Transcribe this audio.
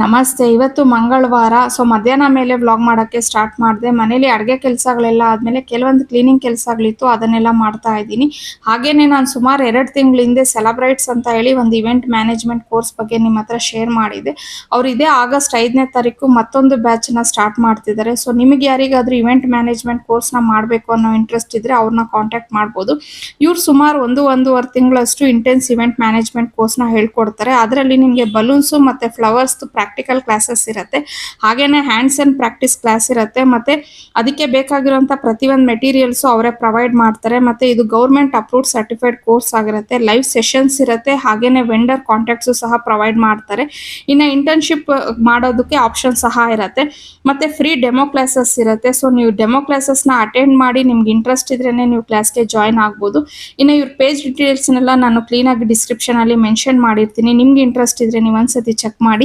ನಮಸ್ತೆ. ಇವತ್ತು ಮಂಗಳವಾರ. ಸೊ ಮಧ್ಯಾಹ್ನ ಮೇಲೆ ವ್ಲಾಗ್ ಮಾಡೋಕ್ಕೆ ಸ್ಟಾರ್ಟ್ ಮಾಡಿದೆ. ಮನೇಲಿ ಅಡುಗೆ ಕೆಲಸಗಳೆಲ್ಲ ಆದಮೇಲೆ ಕೆಲವೊಂದು ಕ್ಲೀನಿಂಗ್ ಕೆಲಸಗಳಿತ್ತು, ಅದನ್ನೆಲ್ಲ ಮಾಡ್ತಾ ಇದ್ದೀನಿ. ಹಾಗೇನೆ ನಾನು ಸುಮಾರು 2 ತಿಂಗಳ ಹಿಂದೆ ಸೆಲೆಬ್ರೇಟ್ಸ್ ಅಂತ ಹೇಳಿ ಒಂದು ಇವೆಂಟ್ ಮ್ಯಾನೇಜ್ಮೆಂಟ್ ಕೋರ್ಸ್ ಬಗ್ಗೆ ನಿಮ್ಮ ಹತ್ರ ಶೇರ್ ಮಾಡಿದೆ. ಅವ್ರು ಇದೇ ಆಗಸ್ಟ್ 5ನೇ ತಾರೀಕು ಮತ್ತೊಂದು ಬ್ಯಾಚನ್ನ ಸ್ಟಾರ್ಟ್ ಮಾಡ್ತಿದ್ದಾರೆ. ಸೊ ನಿಮಗೆ ಯಾರಿಗಾದ್ರೂ ಇವೆಂಟ್ ಮ್ಯಾನೇಜ್ಮೆಂಟ್ ಕೋರ್ಸ್ನ ಮಾಡಬೇಕು ಅನ್ನೋ ಇಂಟ್ರೆಸ್ಟ್ ಇದ್ದರೆ ಅವ್ರನ್ನ ಕಾಂಟ್ಯಾಕ್ಟ್ ಮಾಡ್ಬೋದು. ಇವ್ರು ಸುಮಾರು 1-1.5 ತಿಂಗಳಷ್ಟು ಇಂಟೆನ್ಸ್ ಇವೆಂಟ್ ಮ್ಯಾನೇಜ್ಮೆಂಟ್ ಕೋರ್ಸ್ನ ಹೇಳ್ಕೊಡ್ತಾರೆ. ಅದರಲ್ಲಿ ನಿಮಗೆ ಬಲೂನ್ಸು ಮತ್ತು ಫ್ಲವರ್ಸ್ ಪ್ರಾಕ್ಟಿಕಲ್ ಕ್ಲಾಸಸ್ ಇರುತ್ತೆ. ಹಾಗೇನೆ ಹ್ಯಾಂಡ್ಸ್ ಅಂಡ್ ಪ್ರಾಕ್ಟೀಸ್ ಕ್ಲಾಸ್ ಇರುತ್ತೆ. ಮತ್ತೆ ಅದಕ್ಕೆ ಬೇಕಾಗಿರುವಂತ ಪ್ರತಿಯೊಂದು ಮೆಟೀರಿಯಲ್ಸ್ ಅವರೇ ಪ್ರೊವೈಡ್ ಮಾಡ್ತಾರೆ. ಮತ್ತೆ ಇದು ಗೌರ್ಮೆಂಟ್ ಅಪ್ರೂವ್ಡ್ ಸರ್ಟಿಫೈಡ್ ಕೋರ್ಸ್ ಆಗಿರುತ್ತೆ. ಲೈವ್ ಸೆಷನ್ಸ್ ಇರುತ್ತೆ. ಹಾಗೇನೆ ವೆಂಡರ್ ಕಾಂಟ್ಯಾಕ್ಟ್ಸ್ ಸಹ ಪ್ರೊವೈಡ್ ಮಾಡ್ತಾರೆ. ಇನ್ನು ಇಂಟರ್ನ್ಶಿಪ್ ಮಾಡೋದಕ್ಕೆ ಆಪ್ಷನ್ ಸಹ ಇರುತ್ತೆ. ಮತ್ತೆ ಫ್ರೀ ಡೆಮೋ ಕ್ಲಾಸಸ್ ಇರುತ್ತೆ. ಸೊ ನೀವು ಡೆಮೋ ಕ್ಲಾಸಸ್ನ ಅಟೆಂಡ್ ಮಾಡಿ ನಿಮ್ಗೆ ಇಂಟ್ರೆಸ್ಟ್ ಇದ್ರೇನೆ ನೀವು ಕ್ಲಾಸ್ಗೆ ಜಾಯ್ನ್ ಆಗ್ಬೋದು. ಇನ್ನು ಇವ್ರ ಪೇಜ್ ಡೀಟೇಲ್ಸ್ನೆಲ್ಲ ನಾನು ಕ್ಲೀನಾಗಿ ಡಿಸ್ಕ್ರಿಪ್ಷನ್ ಅಲ್ಲಿ ಮೆನ್ಷನ್ ಮಾಡಿರ್ತೀನಿ. ನಿಮ್ಗೆ ಇಂಟ್ರೆಸ್ಟ್ ಇದ್ರೆ ನೀವು ಒಂದ್ಸತಿ ಚೆಕ್ ಮಾಡಿ.